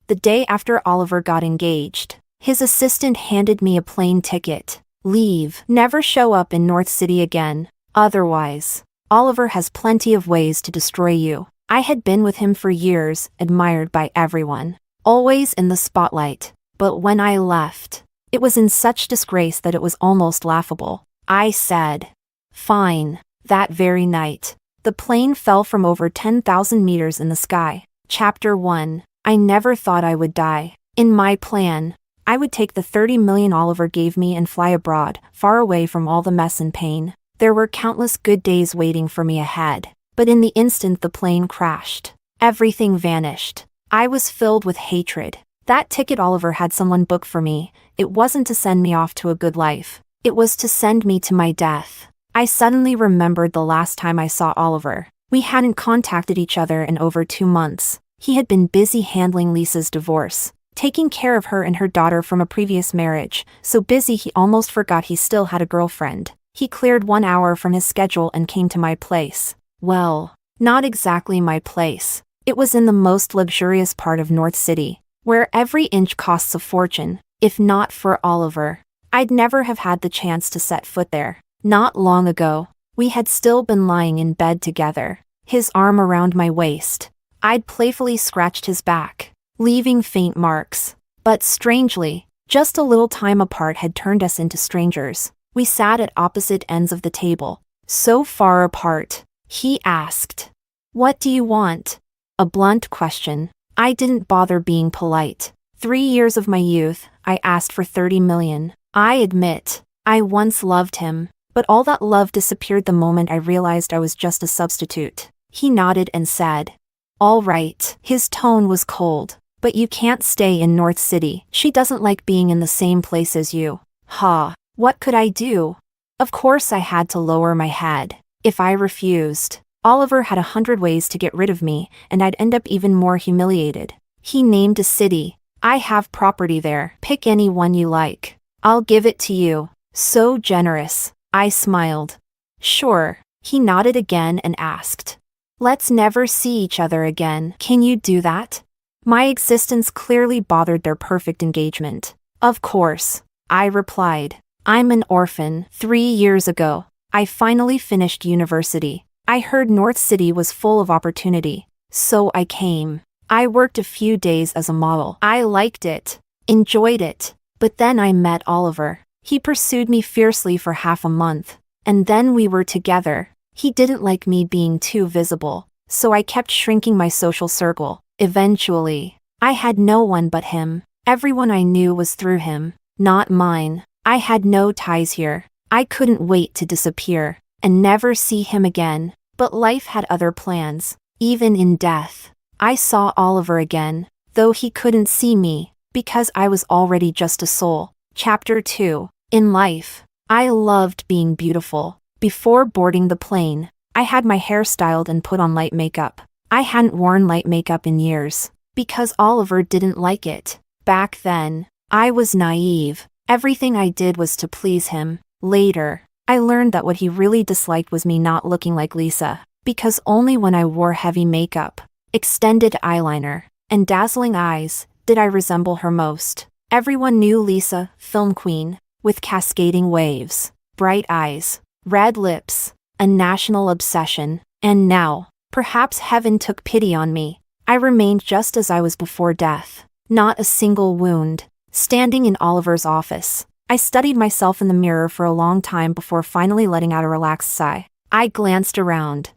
the day after Oliver got engaged. His assistant handed me a plane ticket. Leave. Never show up in North City again. Otherwise, Oliver has plenty of ways to destroy you. I had been with him for years, admired by everyone, always in the spotlight. But when I left, it was in such disgrace that it was almost laughable. I said, fine. That very night, the plane fell from over 10,000 meters in the sky. Chapter 1. I never thought I would die. In my plan, I would take the 30 million Oliver gave me and fly abroad, far away from all the mess and pain. There were countless good days waiting for me ahead. But in the instant the plane crashed, everything vanished. I was filled with hatred. That ticket Oliver had someone book for me. It wasn't to send me off to a good life. It was to send me to my death. I suddenly remembered the last time I saw Oliver. We hadn't contacted each other in over 2 months. He had been busy handling Lisa's divorce, taking care of her and her daughter from a previous marriage, so busy he almost forgot he still had a girlfriend. He cleared 1 hour from his schedule and came to my place. Well, not exactly my place. It was in the most luxurious part of North City, where every inch costs a fortune. If not for Oliver, I'd never have had the chance to set foot there. Not long ago, we had still been lying in bed together, his arm around my waist. I'd playfully scratched his back, leaving faint marks. But strangely, just a little time apart had turned us into strangers. We sat at opposite ends of the table, so far apart. He asked, "What do you want?" A blunt question. I didn't bother being polite. 3 years of my youth, I asked for 30 million. I admit, I once loved him, but all that love disappeared the moment I realized I was just a substitute. He nodded and said, "All right." His tone was cold. "But you can't stay in North City. She doesn't like being in the same place as you." Ha! What could I do? Of course I had to lower my head. If I refused, Oliver had 100 ways to get rid of me, and I'd end up even more humiliated. He named a city. "I have property there. Pick any one you like. I'll give it to you." So generous. I smiled. "Sure." He nodded again and asked, "Let's never see each other again. Can you do that?" My existence clearly bothered their perfect engagement. "Of course," I replied. "I'm an orphan. 3 years ago, I finally finished university. I heard North City was full of opportunity, so I came. I worked a few days as a model. I liked it, enjoyed it, but then I met Oliver. He pursued me fiercely for half a month, and then we were together. He didn't like me being too visible, so I kept shrinking my social circle. Eventually, I had no one but him. Everyone I knew was through him, not mine. I had no ties here. I couldn't wait to disappear and never see him again. But life had other plans. Even in death, I saw Oliver again, though he couldn't see me, because I was already just a soul. Chapter 2. In life, I loved being beautiful. Before boarding the plane, I had my hair styled and put on light makeup. I hadn't worn light makeup in years, because Oliver didn't like it. Back then, I was naive. Everything I did was to please him. Later, I learned that what he really disliked was me not looking like Lisa, because only when I wore heavy makeup, extended eyeliner, and dazzling eyes did I resemble her most. Everyone knew Lisa, film queen, with cascading waves, bright eyes, red lips, a national obsession. And now, perhaps heaven took pity on me. I remained just as I was before death. Not a single wound. Standing in Oliver's office, I studied myself in the mirror for a long time before finally letting out a relaxed sigh. I glanced around.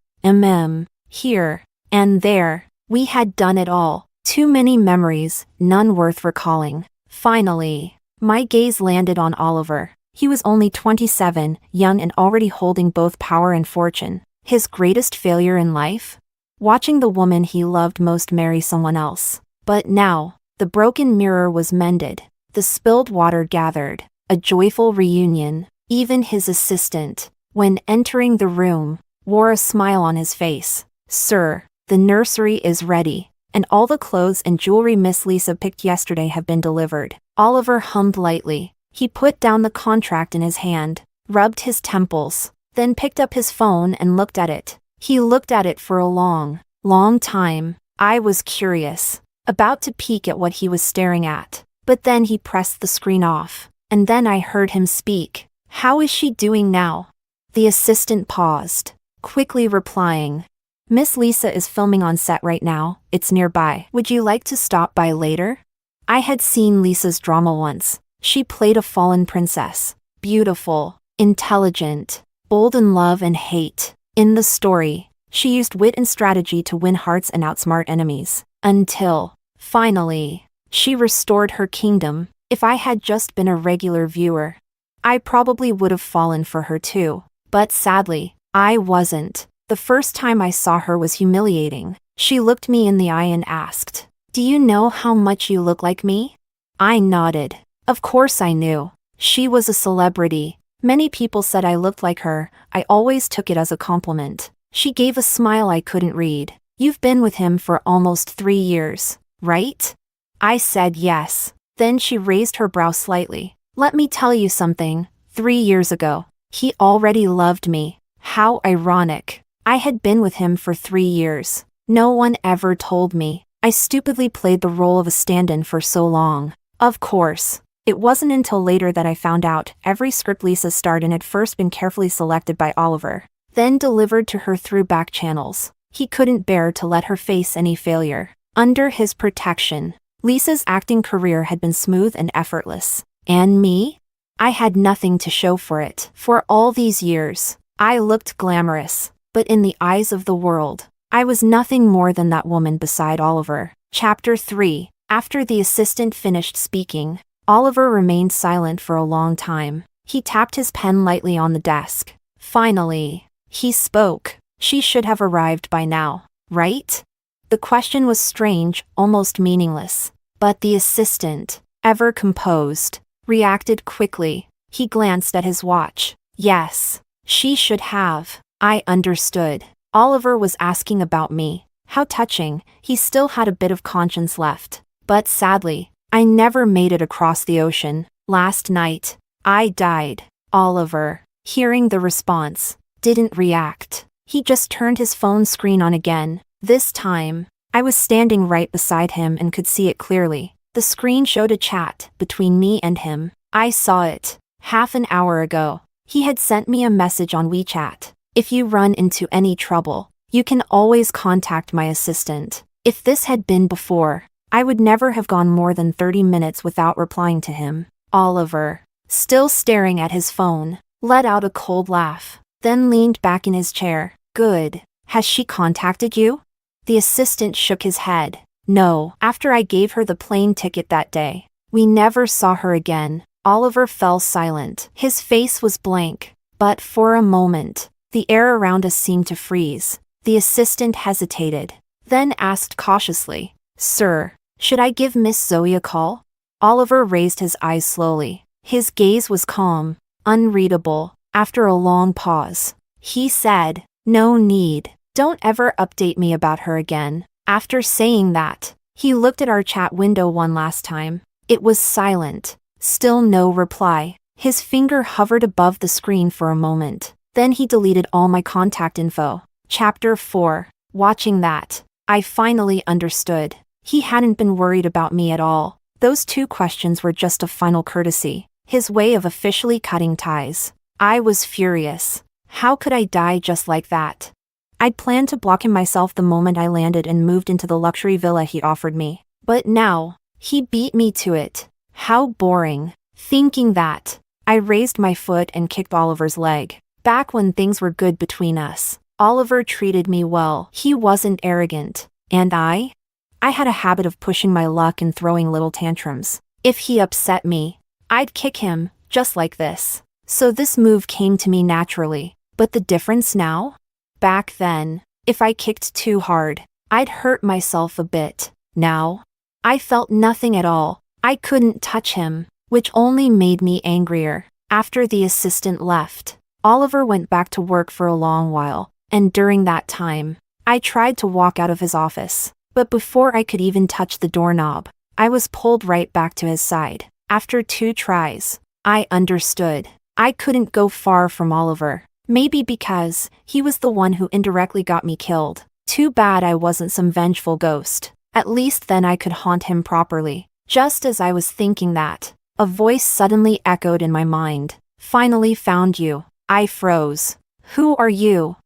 Here, and there, we had done it all. Too many memories, none worth recalling. Finally, my gaze landed on Oliver. He was only 27, young and already holding both power and fortune. His greatest failure in life? Watching the woman he loved most marry someone else. But now, the broken mirror was mended. The spilled water gathered. A joyful reunion. Even his assistant, when entering the room, wore a smile on his face. "Sir, the nursery is ready, and all the clothes and jewelry Miss Lisa picked yesterday have been delivered." Oliver hummed lightly. He put down the contract in his hand, rubbed his temples, then picked up his phone and looked at it. He looked at it for a long time. I was curious. about to peek at what he was staring at. But then he pressed the screen off, and then I heard him speak. "How is she doing now?" The assistant paused, quickly replying, "Miss Lisa is filming on set right now, it's nearby. Would you like to stop by later?" I had seen Lisa's drama once. She played a fallen princess. Beautiful, intelligent, bold in love and hate. In the story, she used wit and strategy to win hearts and outsmart enemies. Until, finally, she restored her kingdom. If I had just been a regular viewer, I probably would have fallen for her too. But sadly, I wasn't. The first time I saw her was humiliating. She looked me in the eye and asked, "Do you know how much you look like me?" I nodded. Of course I knew. She was a celebrity. Many people said I looked like her. I always took it as a compliment. She gave a smile I couldn't read. "You've been with him for almost 3 years, right?" I said yes. Then she raised her brow slightly. "Let me tell you something. 3 years ago, he already loved me." How ironic. I had been with him for 3 years. No one ever told me. I stupidly played the role of a stand-in for so long. Of course, it wasn't until later that I found out every script Lisa starred in had first been carefully selected by Oliver, then delivered to her through back channels. He couldn't bear to let her face any failure. Under his protection, Lisa's acting career had been smooth and effortless. And me? I had nothing to show for it. For all these years, I looked glamorous, but in the eyes of the world, I was nothing more than that woman beside Oliver. Chapter 3. After the assistant finished speaking, Oliver remained silent for a long time. He tapped his pen lightly on the desk. Finally, he spoke. "She should have arrived by now, right?" The question was strange, almost meaningless. But the assistant, ever composed, reacted quickly. He glanced at his watch. "Yes, she should have." I understood. Oliver was asking about me. How touching. He still had a bit of conscience left. But sadly, I never made it across the ocean. Last night, I died. Oliver, hearing the response, didn't react. He just turned his phone screen on again. This time, I was standing right beside him and could see it clearly. The screen showed a chat between me and him. I saw it. Half an hour ago, he had sent me a message on WeChat. "If you run into any trouble, you can always contact my assistant." If this had been before, I would never have gone more than 30 minutes without replying to him. Oliver, still staring at his phone, let out a cold laugh, then leaned back in his chair. "Good. Has she contacted you?" The assistant shook his head. "No, after I gave her the plane ticket that day. We never saw her again." Oliver fell silent. His face was blank. But for a moment, the air around us seemed to freeze. The assistant hesitated, then asked cautiously, "Sir, should I give Miss Zoe a call?" Oliver raised his eyes slowly. His gaze was calm, unreadable. After a long pause, he said, "No need. Don't ever update me about her again." After saying that, he looked at our chat window one last time. It was silent. Still no reply. His finger hovered above the screen for a moment. Then he deleted all my contact info. Chapter 4. Watching that, I finally understood. He hadn't been worried about me at all. Those 2 questions were just a final courtesy. His way of officially cutting ties. I was furious. How could I die just like that? I'd planned to block him myself the moment I landed and moved into the luxury villa he offered me. But now, he beat me to it. How boring. Thinking that, I raised my foot and kicked Oliver's leg. Back when things were good between us, Oliver treated me well. He wasn't arrogant. And I had a habit of pushing my luck and throwing little tantrums. If he upset me, I'd kick him, just like this. So this move came to me naturally. But the difference now? Back then, if I kicked too hard, I'd hurt myself a bit. Now, I felt nothing at all. I couldn't touch him, which only made me angrier. After the assistant left, Oliver went back to work for a long while, and during that time, I tried to walk out of his office. But before I could even touch the doorknob, I was pulled right back to his side. After 2 tries, I understood. I couldn't go far from Oliver. Maybe because he was the one who indirectly got me killed. Too bad I wasn't some vengeful ghost. At least then I could haunt him properly. Just as I was thinking that, a voice suddenly echoed in my mind. Finally found you. I froze. Who are you?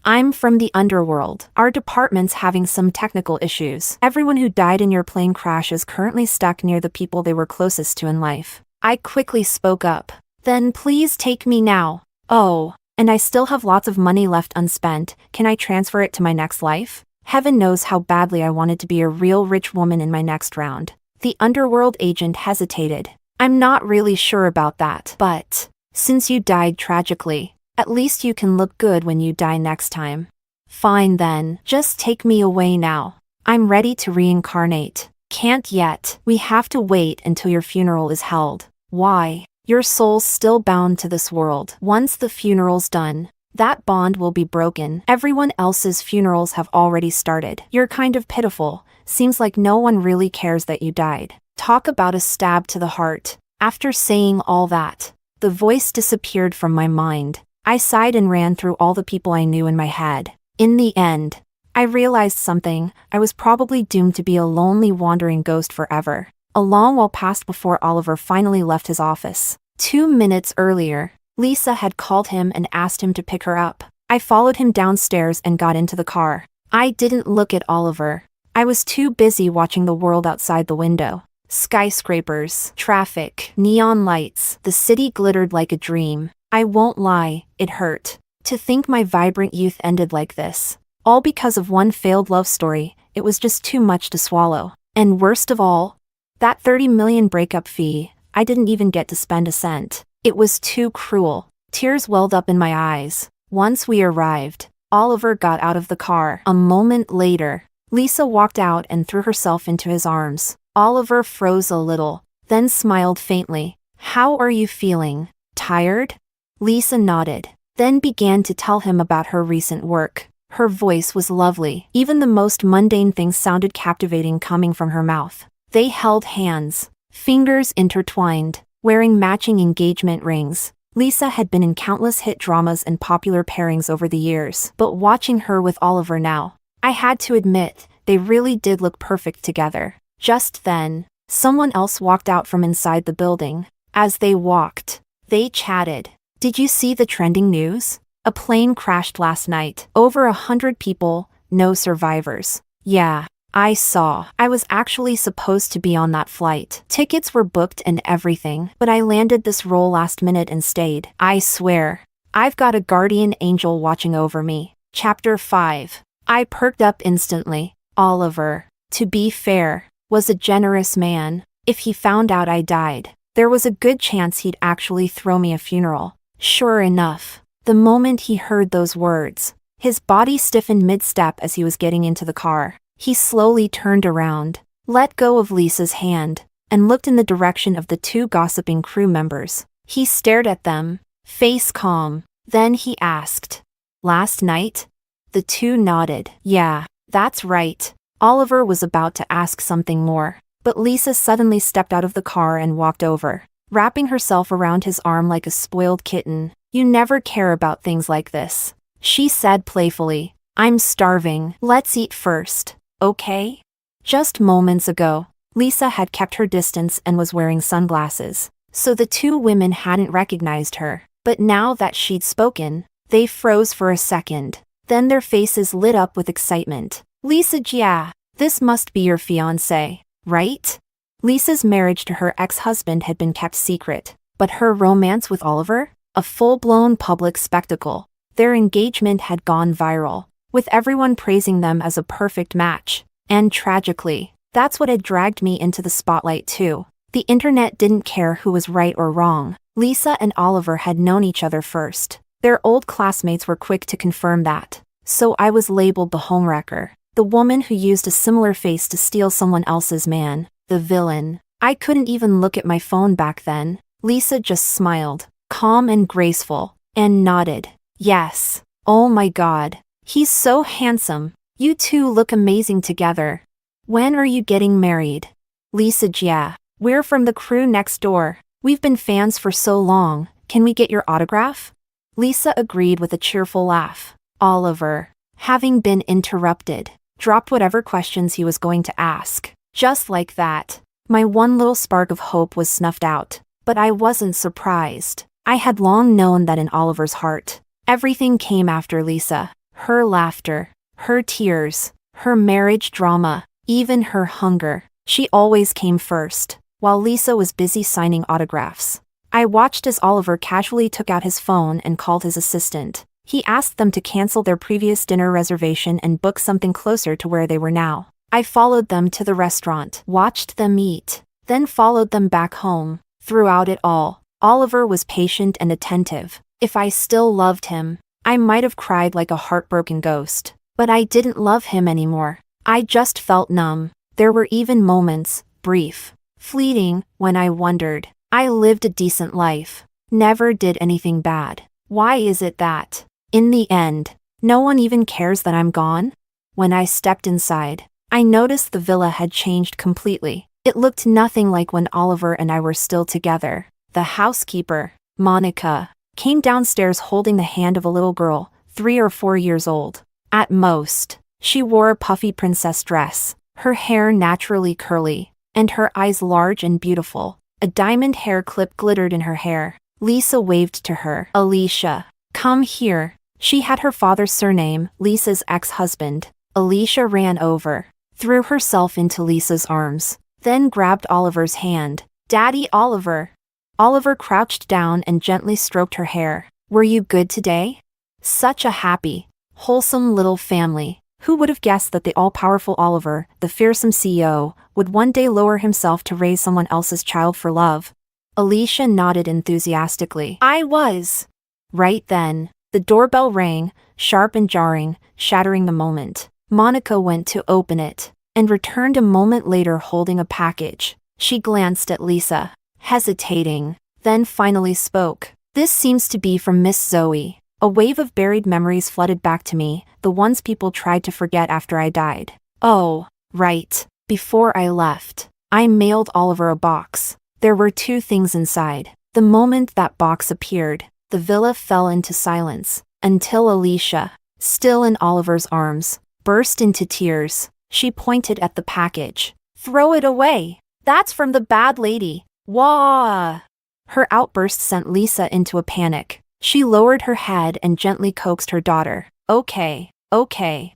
I'm from the underworld. Our department's having some technical issues. Everyone who died in your plane crash is currently stuck near the people they were closest to in life. I quickly spoke up. Then please take me now. Oh, and I still have lots of money left unspent. Can I transfer it to my next life? Heaven knows how badly I wanted to be a real rich woman in my next round. The underworld agent hesitated. I'm not really sure about that, but since you died tragically, at least you can look good when you die next time. Fine then, just take me away now. I'm ready to reincarnate. Can't yet. We have to wait until your funeral is held. Why? Your soul's still bound to this world. Once the funeral's done, that bond will be broken. Everyone else's funerals have already started. You're kind of pitiful. Seems like no one really cares that you died. Talk about a stab to the heart. After saying all that, the voice disappeared from my mind. I sighed and ran through all the people I knew in my head. In the end, I realized something. I was probably doomed to be a lonely wandering ghost forever. A long while passed before Oliver finally left his office. 2 minutes earlier, Lisa had called him and asked him to pick her up. I followed him downstairs and got into the car. I didn't look at Oliver. I was too busy watching the world outside the window. Skyscrapers, traffic, neon lights, the city glittered like a dream. I won't lie, it hurt. To think my vibrant youth ended like this. All because of one failed love story. It was just too much to swallow. And worst of all, that $30 million breakup fee, I didn't even get to spend a cent. It was too cruel. Tears welled up in my eyes. Once we arrived, Oliver got out of the car. A moment later, Lisa walked out and threw herself into his arms. Oliver froze a little, then smiled faintly. How are you feeling? Tired? Lisa nodded, then began to tell him about her recent work. Her voice was lovely. Even the most mundane things sounded captivating coming from her mouth. They held hands, fingers intertwined, wearing matching engagement rings. Lisa had been in countless hit dramas and popular pairings over the years, but watching her with Oliver now, I had to admit, they really did look perfect together. Just then, someone else walked out from inside the building. As they walked, they chatted. Did you see the trending news? A plane crashed last night. Over 100 people, no survivors. Yeah, I saw. I was actually supposed to be on that flight. Tickets were booked and everything, but I landed this role last minute and stayed. I swear, I've got a guardian angel watching over me. Chapter 5. I perked up instantly. Oliver, to be fair, was a generous man. If he found out I died, there was a good chance he'd actually throw me a funeral. Sure enough, the moment he heard those words, his body stiffened mid-step as he was getting into the car. He slowly turned around, let go of Lisa's hand, and looked in the direction of the 2 gossiping crew members. He stared at them, face calm. Then he asked, "Last night?" The 2 nodded. Yeah, that's right. Oliver was about to ask something more, but Lisa suddenly stepped out of the car and walked over, wrapping herself around his arm like a spoiled kitten. You never care about things like this, she said playfully. I'm starving. Let's eat first, okay? Just moments ago, Lisa had kept her distance and was wearing sunglasses, so the 2 women hadn't recognized her. But now that she'd spoken, they froze for a second. Then their faces lit up with excitement. Lisa, yeah, this must be your fiancé, right? Lisa's marriage to her ex-husband had been kept secret, but her romance with Oliver? A full-blown public spectacle. Their engagement had gone viral, with everyone praising them as a perfect match. And tragically, that's what had dragged me into the spotlight too. The internet didn't care who was right or wrong. Lisa and Oliver had known each other first. Their old classmates were quick to confirm that. So I was labeled the homewrecker, the woman who used a similar face to steal someone else's man, the villain. I couldn't even look at my phone back then. Lisa just smiled, calm and graceful, and nodded. Yes. Oh my God. He's so handsome. You 2 look amazing together. When are you getting married? Lisa, yeah. We're from the crew next door. We've been fans for so long. Can we get your autograph? Lisa agreed with a cheerful laugh. Oliver, having been interrupted, dropped whatever questions he was going to ask. Just like that, my one little spark of hope was snuffed out. But I wasn't surprised. I had long known that in Oliver's heart, everything came after Lisa. Her laughter, her tears, her marriage drama, even her hunger. She always came first, while Lisa was busy signing autographs. I watched as Oliver casually took out his phone and called his assistant. He asked them to cancel their previous dinner reservation and book something closer to where they were now. I followed them to the restaurant, watched them eat, then followed them back home. Throughout it all, Oliver was patient and attentive. If I still loved him, I might have cried like a heartbroken ghost. But I didn't love him anymore. I just felt numb. There were even moments, brief, fleeting, when I wondered. I lived a decent life. Never did anything bad. Why is it that, in the end, no one even cares that I'm gone? When I stepped inside, I noticed the villa had changed completely. It looked nothing like when Oliver and I were still together. The housekeeper, Monica, came downstairs holding the hand of a little girl, 3 or 4 years old. At most, she wore a puffy princess dress, her hair naturally curly, and her eyes large and beautiful. A diamond hair clip glittered in her hair. Lisa waved to her. Alicia, come here. She had her father's surname, Lisa's ex-husband. Alicia ran over, threw herself into Lisa's arms, then grabbed Oliver's hand. Daddy Oliver. Oliver crouched down and gently stroked her hair. Were you good today? Such a happy, wholesome little family. Who would have guessed that the all-powerful Oliver, the fearsome CEO, would one day lower himself to raise someone else's child for love? Alicia nodded enthusiastically. I was. Right then, the doorbell rang, sharp and jarring, shattering the moment. Monica went to open it, and returned a moment later holding a package. She glanced at Lisa, hesitating, then finally spoke. This seems to be from Miss Zoe. A wave of buried memories flooded back to me, the ones people tried to forget after I died. Oh, right. Before I left, I mailed Oliver a box. There were 2 things inside. The moment that box appeared, the villa fell into silence, until Alicia, still in Oliver's arms, burst into tears. She pointed at the package. Throw it away. That's from the bad lady. Wah! Her outburst sent Lisa into a panic. She lowered her head and gently coaxed her daughter. Okay,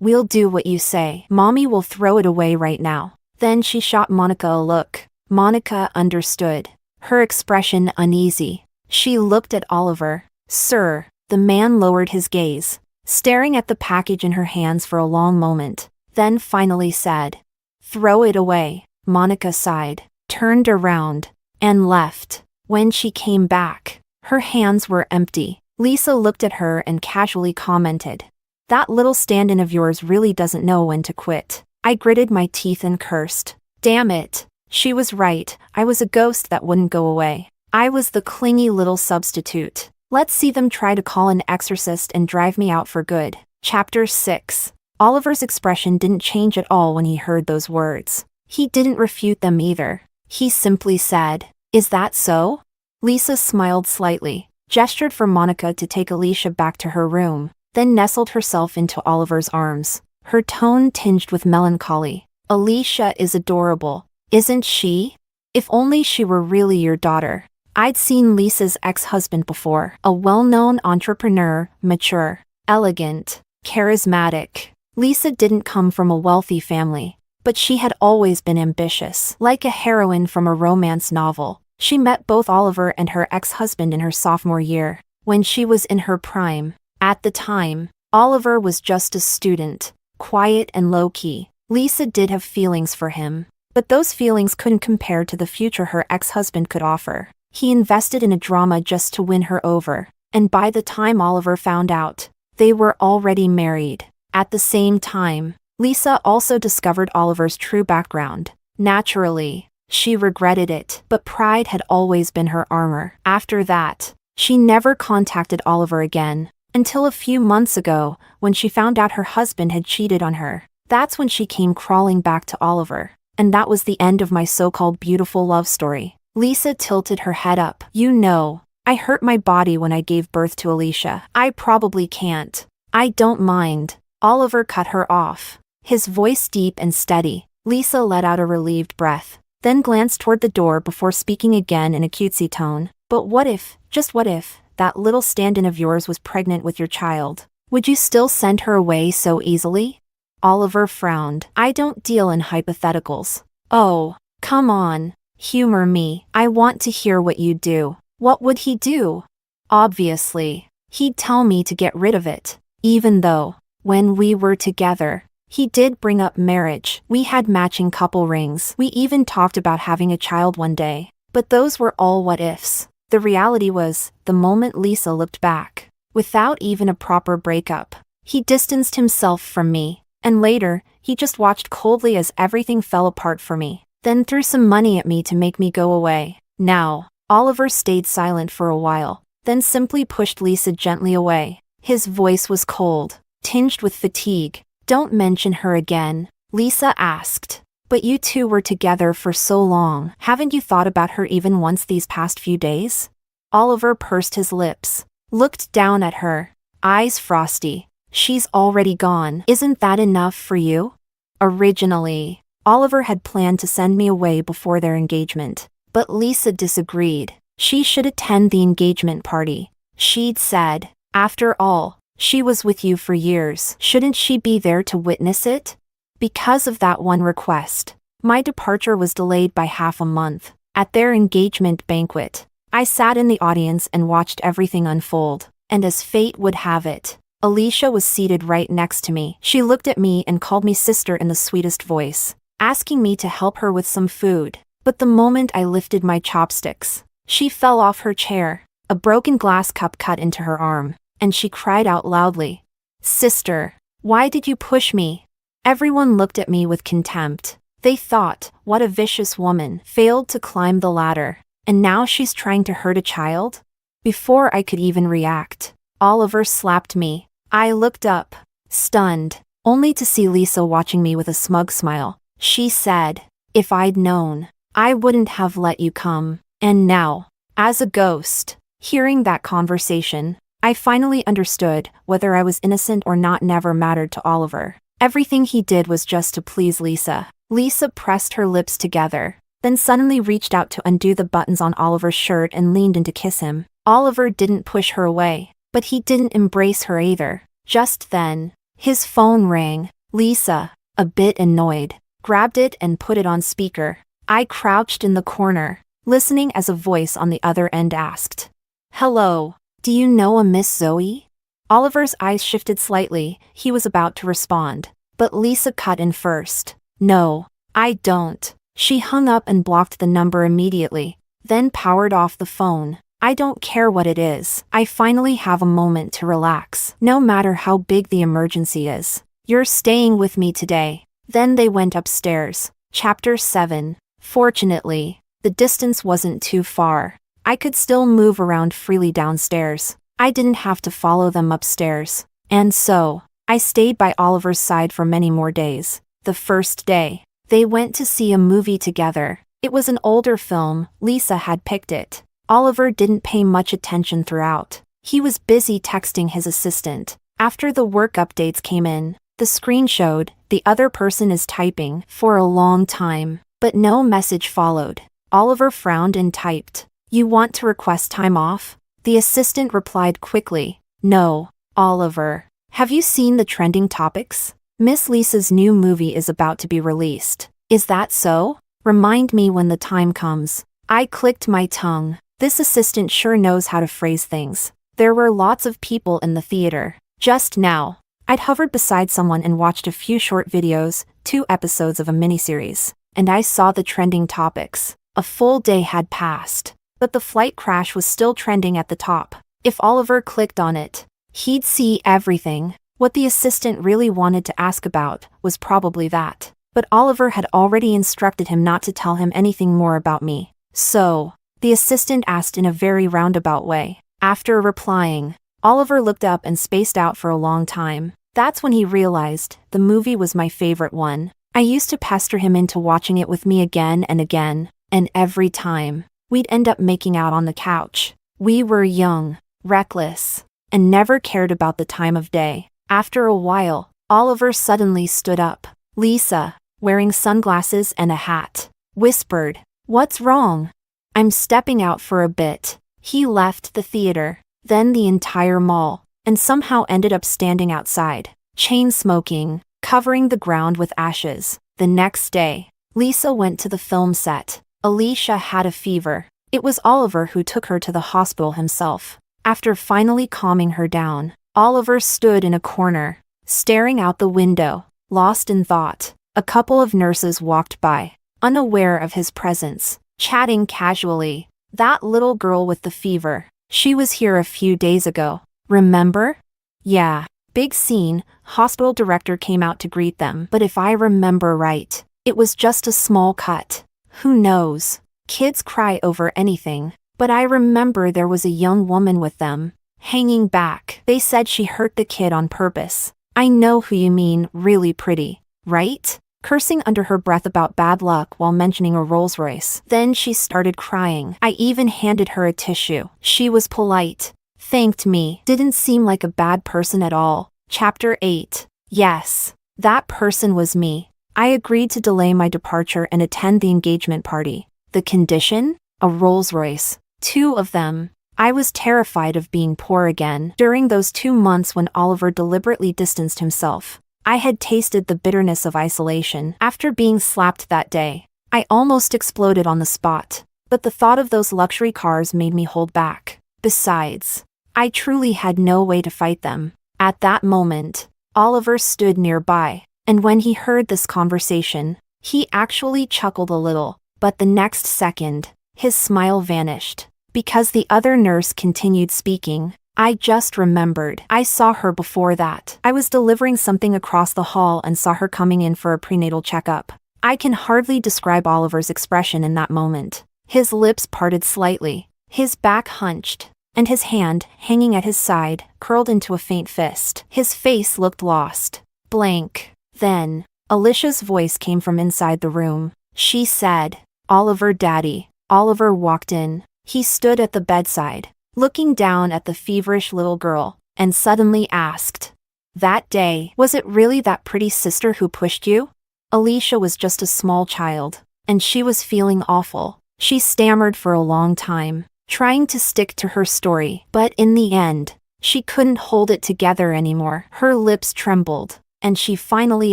we'll do what you say. Mommy will throw it away right now. Then she shot Monica a look. Monica understood, her expression uneasy. She looked at Oliver. Sir, the man lowered his gaze, staring at the package in her hands for a long moment, then finally said, Throw it away. Monica sighed, turned around, and left. When she came back, her hands were empty. Lisa looked at her and casually commented, That little stand-in of yours really doesn't know when to quit. I gritted my teeth and cursed. Damn it. She was right. I was a ghost that wouldn't go away. I was the clingy little substitute. Let's see them try to call an exorcist and drive me out for good. Chapter 6. Oliver's expression didn't change at all when he heard those words. He didn't refute them either. He simply said, Is that so? Lisa smiled slightly, gestured for Monica to take Alicia back to her room, then nestled herself into Oliver's arms, her tone tinged with melancholy. Alicia is adorable, isn't she? If only she were really your daughter. I'd seen Lisa's ex-husband before, a well-known entrepreneur, mature, elegant, charismatic. Lisa didn't come from a wealthy family, but she had always been ambitious. Like a heroine from a romance novel, she met both Oliver and her ex-husband in her sophomore year, when she was in her prime. At the time, Oliver was just a student, quiet and low-key. Lisa did have feelings for him, but those feelings couldn't compare to the future her ex-husband could offer. He invested in a drama just to win her over, and by the time Oliver found out, they were already married. At the same time, Lisa also discovered Oliver's true background. Naturally, she regretted it, but pride had always been her armor. After that, she never contacted Oliver again, until a few months ago, when she found out her husband had cheated on her. That's when she came crawling back to Oliver, and that was the end of my so-called beautiful love story. Lisa tilted her head up. You know, I hurt my body when I gave birth to Alicia. I probably can't. I don't mind. Oliver cut her off. his voice deep and steady. Lisa let out a relieved breath, then glanced toward the door before speaking again in a cutesy tone. But what if, just what if, that little stand-in of yours was pregnant with your child? Would you still send her away so easily? Oliver frowned. I don't deal in hypotheticals. Oh, come on. Humor me. I want to hear what you'd do. What would he do? Obviously, he'd tell me to get rid of it. Even though, when we were together, he did bring up marriage. We had matching couple rings. We even talked about having a child one day. But those were all what-ifs. The reality was, the moment Lisa looked back, without even a proper breakup, he distanced himself from me. And later, he just watched coldly as everything fell apart for me, then threw some money at me to make me go away. Now, Oliver stayed silent for a while, then simply pushed Lisa gently away. His voice was cold, tinged with fatigue. Don't mention her again, Lisa asked. But you two were together for so long. Haven't you thought about her even once these past few days? Oliver pursed his lips, looked down at her, eyes frosty. She's already gone. Isn't that enough for you? Originally, Oliver had planned to send me away before their engagement, but Lisa disagreed. She should attend the engagement party. She'd said, after all, she was with you for years. Shouldn't she be there to witness it? Because of that one request, my departure was delayed by half a month. At their engagement banquet, I sat in the audience and watched everything unfold. And as fate would have it, Alicia was seated right next to me. She looked at me and called me sister in the sweetest voice, asking me to help her with some food. But the moment I lifted my chopsticks, she fell off her chair. A broken glass cup cut into her arm, and she cried out loudly, "Sister, why did you push me?" Everyone looked at me with contempt. They thought, what a vicious woman, failed to climb the ladder, and now she's trying to hurt a child? Before I could even react, Oliver slapped me. I looked up, stunned, only to see Lisa watching me with a smug smile. She said, "If I'd known, I wouldn't have let you come." And now, as a ghost, hearing that conversation, I finally understood whether I was innocent or not never mattered to Oliver. Everything he did was just to please Lisa. Lisa pressed her lips together, then suddenly reached out to undo the buttons on Oliver's shirt and leaned in to kiss him. Oliver didn't push her away, but he didn't embrace her either. Just then, his phone rang. Lisa, a bit annoyed, grabbed it and put it on speaker. I crouched in the corner, listening as a voice on the other end asked, "Hello, do you know a Miss Zoe?" Oliver's eyes shifted slightly. He was about to respond, but Lisa cut in first. "No, I don't." She hung up and blocked the number immediately, then powered off the phone. "I don't care what it is. I finally have a moment to relax. No matter how big the emergency is. You're staying with me today." Then they went upstairs. Chapter 7. Fortunately, the distance wasn't too far. I could still move around freely downstairs. I didn't have to follow them upstairs. And so, I stayed by Oliver's side for many more days. The first day, they went to see a movie together. It was an older film. Lisa had picked it. Oliver didn't pay much attention throughout. He was busy texting his assistant. After the work updates came in, the screen showed, "The other person is typing," for a long time, but no message followed. Oliver frowned and typed, "You want to request time off?" The assistant replied quickly, "No, Oliver. Have you seen the trending topics? Miss Lisa's new movie is about to be released. Is that so? Remind me when the time comes." I clicked my tongue. This assistant sure knows how to phrase things. There were lots of people in the theater. Just now, I'd hovered beside someone and watched a few short videos, 2 episodes of a miniseries, and I saw the trending topics. A full day had passed, but the flight crash was still trending at the top. If Oliver clicked on it, he'd see everything. What the assistant really wanted to ask about was probably that. But Oliver had already instructed him not to tell him anything more about me. So, the assistant asked in a very roundabout way. After replying, Oliver looked up and spaced out for a long time. That's when he realized the movie was my favorite one. I used to pester him into watching it with me again and again, and every time, we'd end up making out on the couch. We were young, reckless, and never cared about the time of day. After a while, Oliver suddenly stood up. Lisa, wearing sunglasses and a hat, whispered, "What's wrong?" "I'm stepping out for a bit." He left the theater, then the entire mall, and somehow ended up standing outside, chain smoking, covering the ground with ashes. The next day, Lisa went to the film set. Alicia had a fever. It was Oliver who took her to the hospital himself. After finally calming her down, Oliver stood in a corner, staring out the window, lost in thought. A couple of nurses walked by, unaware of his presence, chatting casually. "That little girl with the fever. She was here a few days ago. Remember?" "Yeah." Big scene. Hospital director came out to greet them. "But if I remember right, it was just a small cut." "Who knows? Kids cry over anything. But I remember there was a young woman with them, hanging back. They said she hurt the kid on purpose." "I know who you mean, really pretty, right?" Cursing under her breath about bad luck while mentioning a Rolls-Royce. Then she started crying. I even handed her a tissue. She was polite, thanked me, didn't seem like a bad person at all. Chapter 8. Yes, that person was me. I agreed to delay my departure and attend the engagement party. The condition? A Rolls-Royce. 2 of them. I was terrified of being poor again. During those 2 months when Oliver deliberately distanced himself, I had tasted the bitterness of isolation. After being slapped that day, I almost exploded on the spot. But the thought of those luxury cars made me hold back. Besides, I truly had no way to fight them. At that moment, Oliver stood nearby, and when he heard this conversation, he actually chuckled a little. But the next second, his smile vanished. Because the other nurse continued speaking, I just remembered. I saw her before that. I was delivering something across the hall and saw her coming in for a prenatal checkup. I can hardly describe Oliver's expression in that moment. His lips parted slightly, his back hunched, and his hand, hanging at his side, curled into a faint fist. His face looked lost, blank. Then, Alicia's voice came from inside the room. She said, "Oliver, Daddy." Oliver walked in. He stood at the bedside, looking down at the feverish little girl, and suddenly asked, "That day, was it really that pretty sister who pushed you?" Alicia was just a small child, and she was feeling awful. She stammered for a long time, trying to stick to her story, but in the end, she couldn't hold it together anymore. Her lips trembled, and she finally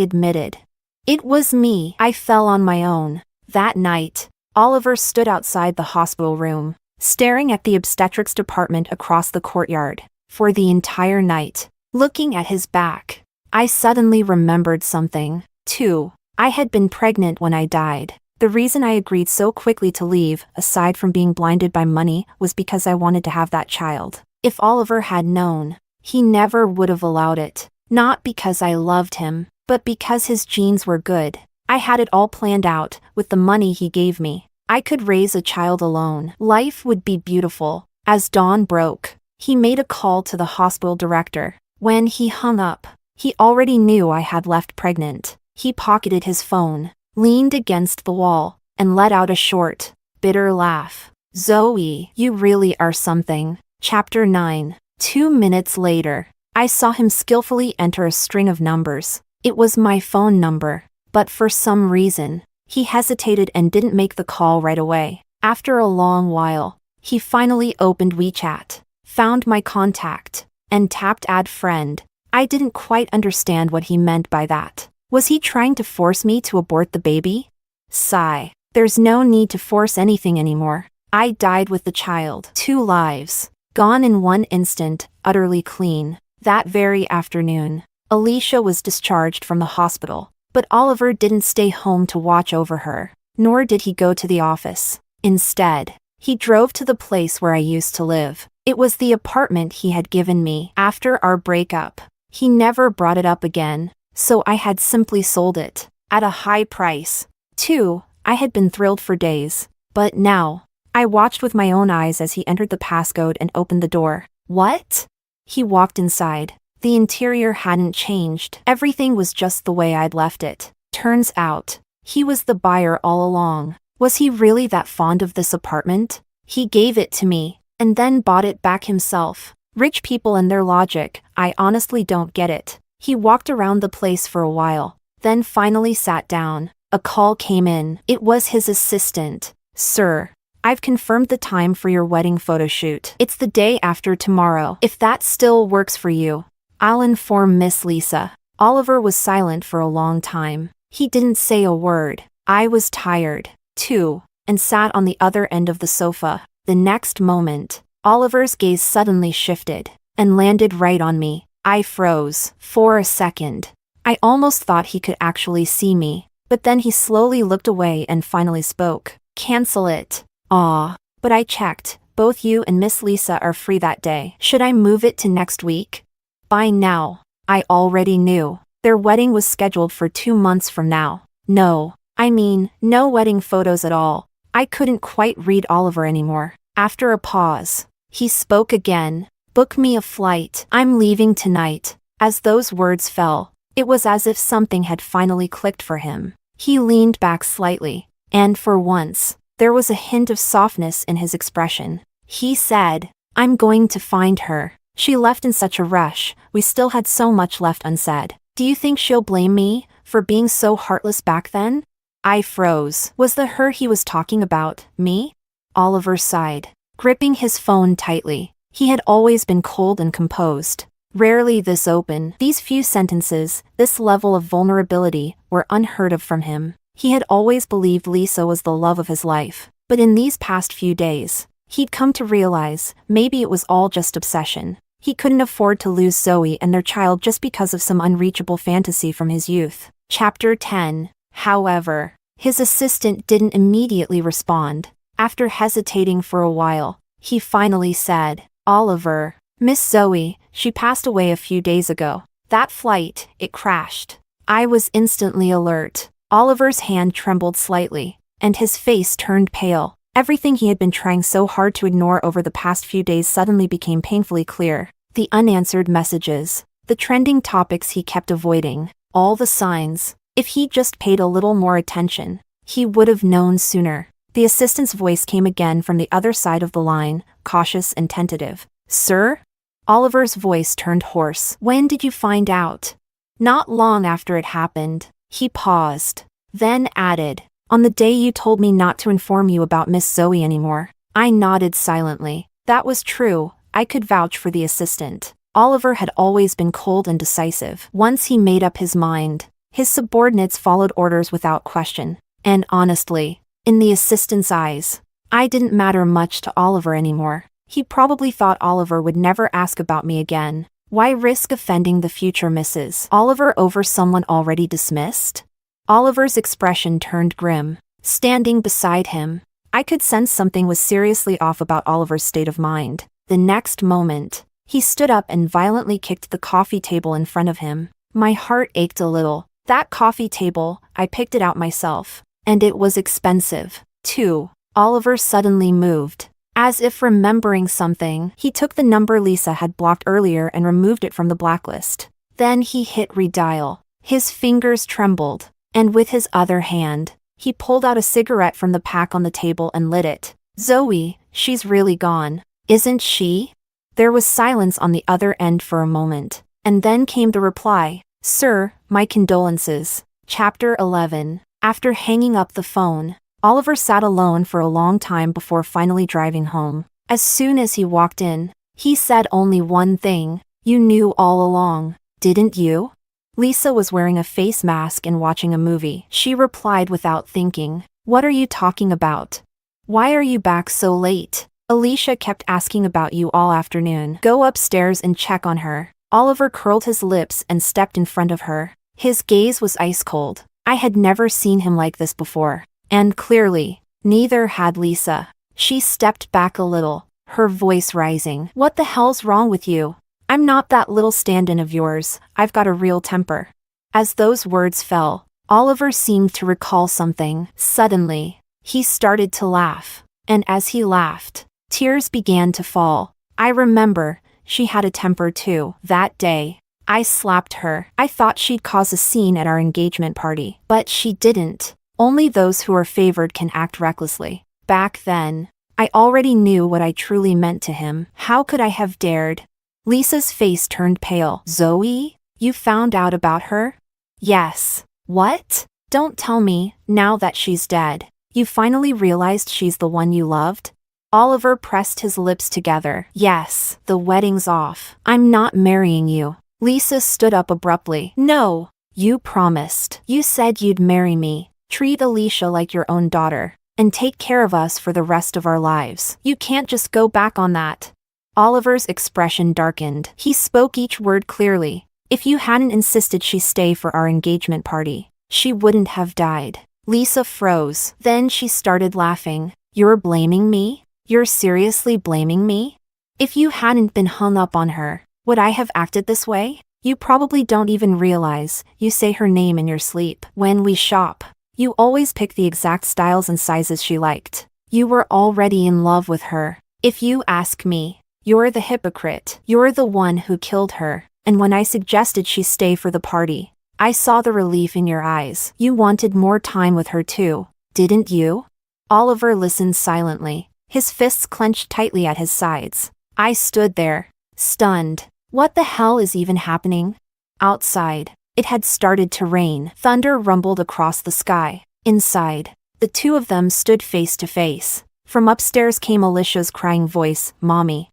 admitted, "It was me. I fell on my own." That night, Oliver stood outside the hospital room, staring at the obstetrics department across the courtyard, for the entire night. Looking at his back, I suddenly remembered something, too. I had been pregnant when I died. The reason I agreed so quickly to leave, aside from being blinded by money, was because I wanted to have that child. If Oliver had known, he never would have allowed it. Not because I loved him, but because his genes were good. I had it all planned out. With the money he gave me, I could raise a child alone. Life would be beautiful. As dawn broke, he made a call to the hospital director. When he hung up, he already knew I had left pregnant. He pocketed his phone, leaned against the wall, and let out a short, bitter laugh. "Zoe, you really are something." Chapter 9. 2 minutes later, I saw him skillfully enter a string of numbers. It was my phone number, but for some reason, he hesitated and didn't make the call right away. After a long while, he finally opened WeChat, found my contact, and tapped Add Friend. I didn't quite understand what he meant by that. Was he trying to force me to abort the baby? Sigh. There's no need to force anything anymore. I died with the child. 2 lives, gone in one instant, utterly clean. That very afternoon, Alicia was discharged from the hospital. But Oliver didn't stay home to watch over her, nor did he go to the office. Instead, he drove to the place where I used to live. It was the apartment he had given me after our breakup. He never brought it up again, so I had simply sold it, at a high price. Too, I had been thrilled for days. But now, I watched with my own eyes as he entered the passcode and opened the door. What? He walked inside. The interior hadn't changed. Everything was just the way I'd left it. Turns out, he was the buyer all along. Was he really that fond of this apartment? He gave it to me, and then bought it back himself. Rich people and their logic, I honestly don't get it. He walked around the place for a while, then finally sat down. A call came in. It was his assistant. "Sir, I've confirmed the time for your wedding photo shoot. It's the day after tomorrow. If that still works for you, I'll inform Miss Lisa." Oliver was silent for a long time. He didn't say a word. I was tired, too, and sat on the other end of the sofa. The next moment, Oliver's gaze suddenly shifted and landed right on me. I froze for a second. I almost thought he could actually see me, but then he slowly looked away and finally spoke. "Cancel it." "Aw, but I checked. Both you and Miss Lisa are free that day. Should I move it to next week?" By now, I already knew. Their wedding was scheduled for 2 months from now. No wedding photos at all. I couldn't quite read Oliver anymore. After a pause, he spoke again. "Book me a flight. I'm leaving tonight." As those words fell, it was as if something had finally clicked for him. He leaned back slightly, and for once, there was a hint of softness in his expression. He said, "I'm going to find her. She left in such a rush, we still had so much left unsaid. Do you think she'll blame me for being so heartless back then?" I froze. Was the her he was talking about me? Oliver sighed, gripping his phone tightly. He had always been cold and composed, rarely this open. These few sentences, this level of vulnerability, were unheard of from him. He had always believed Lisa was the love of his life, but in these past few days, he'd come to realize maybe it was all just obsession. He couldn't afford to lose Zoe and their child just because of some unreachable fantasy from his youth. Chapter 10. However, his assistant didn't immediately respond. After hesitating for a while, he finally said, "Oliver, Miss Zoe, she passed away a few days ago. That flight, it crashed." I was instantly alert. Oliver's hand trembled slightly, and his face turned pale. Everything he had been trying so hard to ignore over the past few days suddenly became painfully clear. The unanswered messages, the trending topics he kept avoiding, all the signs. If he'd just paid a little more attention, he would have known sooner. The assistant's voice came again from the other side of the line, cautious and tentative. "Sir?" Oliver's voice turned hoarse. "When did you find out?" "Not long after it happened." He paused, then added, "On the day you told me not to inform you about Miss Zoe anymore." I nodded silently. That was true. I could vouch for the assistant. Oliver had always been cold and decisive. Once he made up his mind, his subordinates followed orders without question. And honestly, in the assistant's eyes, I didn't matter much to Oliver anymore. He probably thought Oliver would never ask about me again. Why risk offending the future Mrs. Oliver over someone already dismissed? Oliver's expression turned grim. Standing beside him, I could sense something was seriously off about Oliver's state of mind. The next moment, he stood up and violently kicked the coffee table in front of him. My heart ached a little. That coffee table, I picked it out myself. And it was expensive, too. Oliver suddenly moved. As if remembering something, he took the number Lisa had blocked earlier and removed it from the blacklist. Then he hit redial. His fingers trembled, and with his other hand, he pulled out a cigarette from the pack on the table and lit it. "Zoe, she's really gone, isn't she?" There was silence on the other end for a moment, and then came the reply, "Sir, my condolences." Chapter 11. After hanging up the phone, Oliver sat alone for a long time before finally driving home. As soon as he walked in, he said only one thing. "You knew all along, didn't you?" Lisa was wearing a face mask and watching a movie. She replied without thinking, "What are you talking about? Why are you back so late? Alicia kept asking about you all afternoon. Go upstairs and check on her." Oliver curled his lips and stepped in front of her. His gaze was ice cold. I had never seen him like this before. And clearly, neither had Lisa. She stepped back a little, her voice rising. "What the hell's wrong with you? I'm not that little stand-in of yours. I've got a real temper." As those words fell, Oliver seemed to recall something. Suddenly, he started to laugh. And as he laughed, tears began to fall. I remember, she had a temper too. That day, I slapped her. I thought she'd cause a scene at our engagement party. But she didn't. Only those who are favored can act recklessly. Back then, I already knew what I truly meant to him. How could I have dared? Lisa's face turned pale. "Zoe? You found out about her?" "Yes. What? Don't tell me, now that she's dead, you finally realized she's the one you loved? Oliver pressed his lips together. Yes, the wedding's off. I'm not marrying you. Lisa stood up abruptly. No, you promised. You said you'd marry me, treat Alicia like your own daughter, and take care of us for the rest of our lives. You can't just go back on that. Oliver's expression darkened. He spoke each word clearly. If you hadn't insisted she stay for our engagement party, she wouldn't have died. Lisa froze. Then she started laughing. You're blaming me? You're seriously blaming me? If you hadn't been hung up on her, would I have acted this way? You probably don't even realize you say her name in your sleep. When we shop, you always pick the exact styles and sizes she liked. You were already in love with her. If you ask me, you're the hypocrite. You're the one who killed her. And when I suggested she stay for the party, I saw the relief in your eyes. You wanted more time with her too, didn't you? Oliver listened silently, his fists clenched tightly at his sides. I stood there, stunned. What the hell is even happening? Outside, it had started to rain. Thunder rumbled across the sky. Inside, the two of them stood face to face. From upstairs came Alicia's crying voice, Mommy.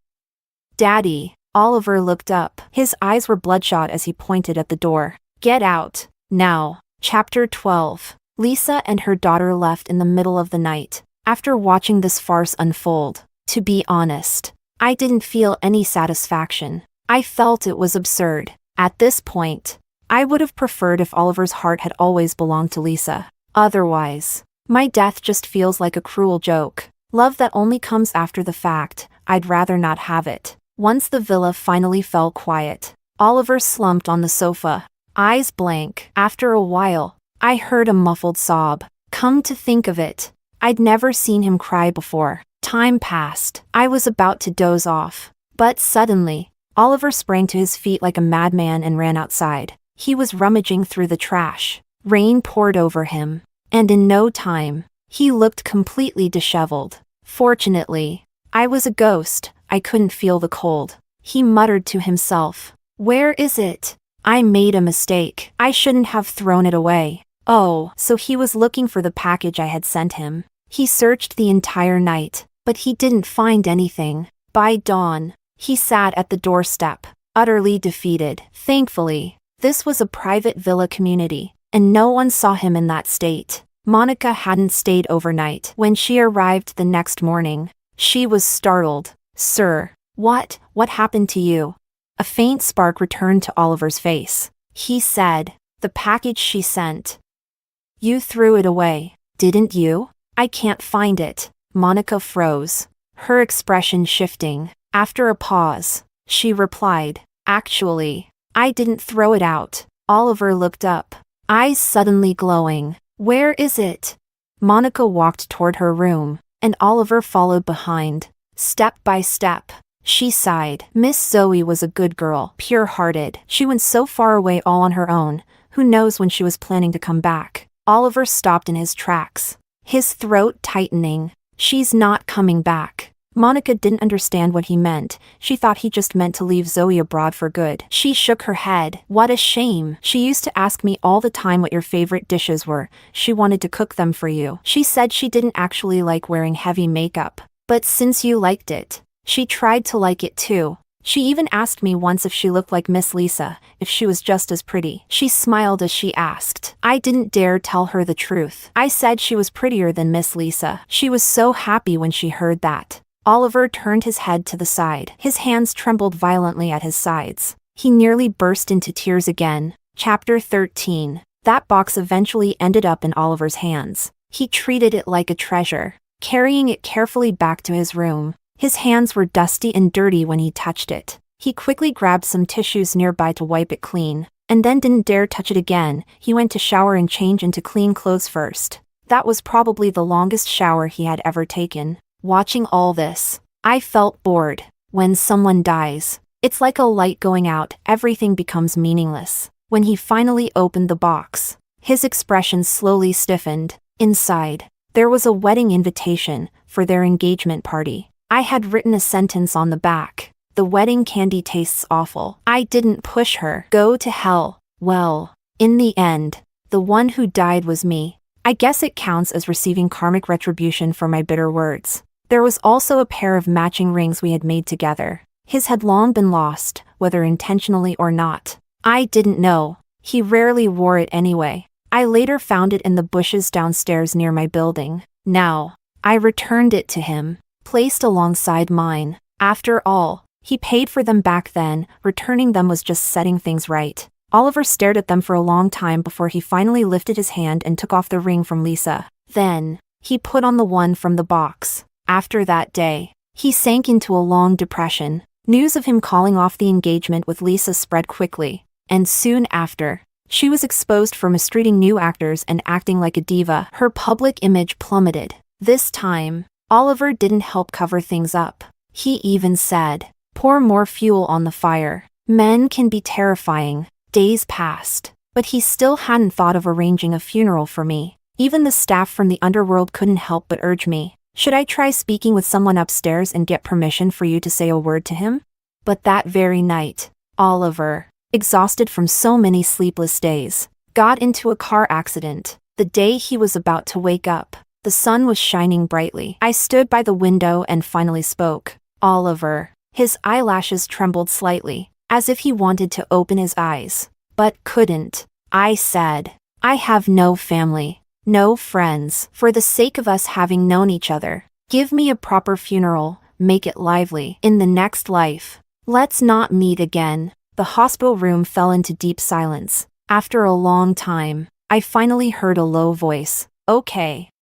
Daddy. Oliver looked up. His eyes were bloodshot as he pointed at the door. Get out, now. Chapter 12. Lisa and her daughter left in the middle of the night, after watching this farce unfold. To be honest, I didn't feel any satisfaction. I felt it was absurd. At this point, I would have preferred if Oliver's heart had always belonged to Lisa. Otherwise, my death just feels like a cruel joke. Love that only comes after the fact. I'd rather not have it. Once the villa finally fell quiet, Oliver slumped on the sofa, eyes blank. After a while, I heard a muffled sob. Come to think of it, I'd never seen him cry before. Time passed. I was about to doze off. But suddenly, Oliver sprang to his feet like a madman and ran outside. He was rummaging through the trash. Rain poured over him, and in no time, he looked completely disheveled. Fortunately, I was a ghost. I couldn't feel the cold. He muttered to himself. Where is it? I made a mistake. I shouldn't have thrown it away. Oh, so he was looking for the package I had sent him. He searched the entire night, but he didn't find anything. By dawn, he sat at the doorstep, utterly defeated. Thankfully, this was a private villa community, and no one saw him in that state. Monica hadn't stayed overnight. When she arrived the next morning, she was startled. Sir, what happened to you? A faint spark returned to Oliver's face. He said, the package she sent. You threw it away, didn't you? I can't find it. Monica froze, her expression shifting. After a pause, she replied, actually, I didn't throw it out. Oliver looked up, eyes suddenly glowing. Where is it? Monica walked toward her room, and Oliver followed behind. Step by step, she sighed. Miss Zoe was a good girl, pure-hearted. She went so far away all on her own. Who knows when she was planning to come back? Oliver stopped in his tracks, his throat tightening. She's not coming back. Monica didn't understand what he meant. She thought he just meant to leave Zoe abroad for good. She shook her head. What a shame. She used to ask me all the time what your favorite dishes were. She wanted to cook them for you. She said she didn't actually like wearing heavy makeup. But since you liked it, she tried to like it too. She even asked me once if she looked like Miss Lisa, if she was just as pretty. She smiled as she asked. I didn't dare tell her the truth. I said she was prettier than Miss Lisa. She was so happy when she heard that. Oliver turned his head to the side. His hands trembled violently at his sides. He nearly burst into tears again. Chapter 13. That box eventually ended up in Oliver's hands. He treated it like a treasure, carrying it carefully back to his room. His hands were dusty and dirty when he touched it. He quickly grabbed some tissues nearby to wipe it clean, and then didn't dare touch it again. He went to shower and change into clean clothes first. That was probably the longest shower he had ever taken. Watching all this, I felt bored. When someone dies, it's like a light going out. Everything becomes meaningless. When he finally opened the box, his expression slowly stiffened. Inside, there was a wedding invitation for their engagement party. I had written a sentence on the back. The wedding candy tastes awful. I didn't push her. Go to hell. Well, in the end, The one who died was me. I guess it counts as receiving karmic retribution for my bitter words. There was also a pair of matching rings we had made together. His had long been lost, whether intentionally or not. I didn't know. He rarely wore it anyway. I later found it in the bushes downstairs near my building. Now, I returned it to him, placed alongside mine. After all, he paid for them back then. Returning them was just setting things right. Oliver stared at them for a long time before he finally lifted his hand and took off the ring from Lisa. Then, he put on the one from the box. After that day, he sank into a long depression. News of him calling off the engagement with Lisa spread quickly, and soon after, she was exposed for mistreating new actors and acting like a diva. Her public image plummeted. This time, Oliver didn't help cover things up. He even said, "Pour more fuel on the fire. Men can be terrifying." Days passed, but he still hadn't thought of arranging a funeral for me. Even the staff from the underworld couldn't help but urge me, "Should I try speaking with someone upstairs and get permission for you to say a word to him?" But that very night, Oliver, exhausted from so many sleepless days, got into a car accident. The day he was about to wake up, the sun was shining brightly. I stood by the window and finally spoke. Oliver. His eyelashes trembled slightly, as if he wanted to open his eyes, but couldn't. I said, "I have no family, no friends. For the sake of us having known each other, give me a proper funeral, make it lively. In the next life, let's not meet again." The hospital room fell into deep silence. After a long time, I finally heard a low voice. "Okay."